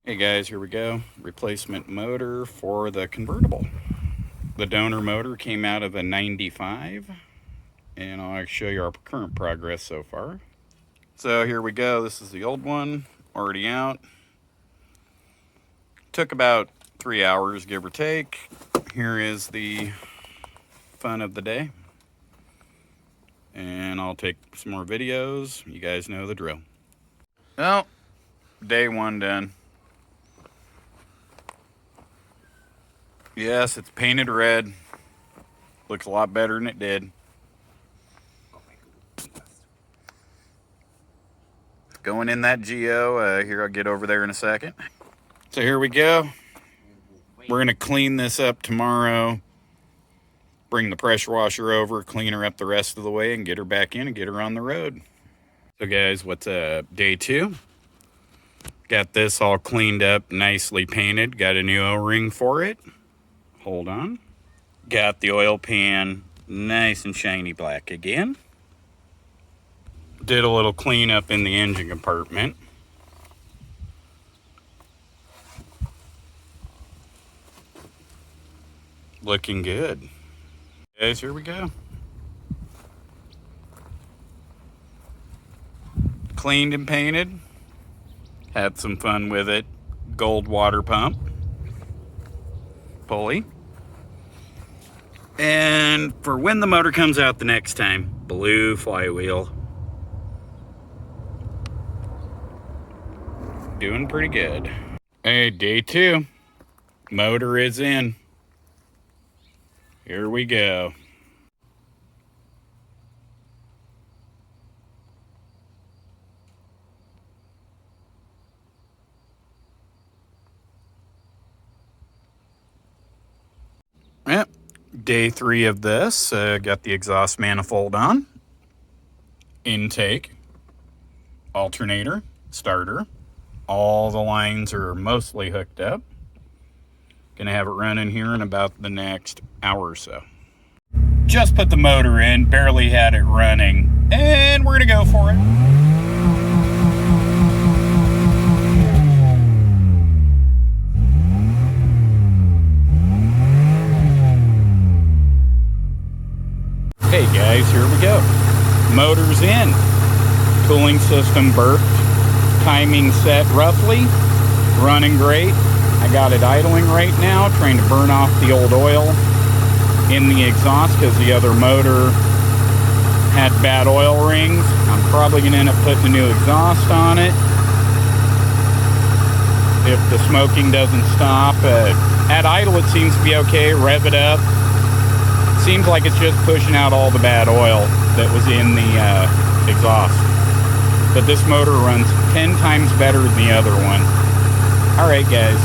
Hey guys, here we go. Replacement motor for the convertible. The donor motor came out of a 95, and I'll show you our current progress so far. So here we go. This is the old one, already out. Took about 3 hours, give or take. Here is the fun of the day. And I'll take some more videos. You guys know the drill. Well, day one done. Yes, it's painted red. Looks a lot better than it did. Going in that Geo. Here, I'll get over there in a second. So here we go. We're going to clean this up tomorrow. Bring the pressure washer over, clean her up the rest of the way, and get her back in and get her on the road. So guys, what's up? Day 2. Got this all cleaned up, nicely painted. Got a new O-ring for it. Hold on. Got the oil pan nice and shiny black again. Did a little cleanup in the engine compartment. Looking good. Guys, here we go. Cleaned and painted. Had some fun with it. Gold water pump. Pulley. And for when the motor comes out the next time, blue flywheel. Doing pretty good. Hey, day 2. Motor is in. Here we go. Yep. Day 3 of this. Got the exhaust manifold on. Intake. Alternator. Starter. All the lines are mostly hooked up. Gonna have it running here in about the next hour or so. Just put the motor in, barely had it running, and we're gonna go for it. Hey guys, here we go. Motor's in. Cooling system burped. Timing set roughly. Running great. I got it idling right now, trying to burn off the old oil in the exhaust because the other motor had bad oil rings. I'm probably going to end up putting a new exhaust on it if the smoking doesn't stop. At idle, it seems to be okay. Rev it up. Seems like it's just pushing out all the bad oil that was in the exhaust. But this motor runs 10 times better than the other one. All right, guys.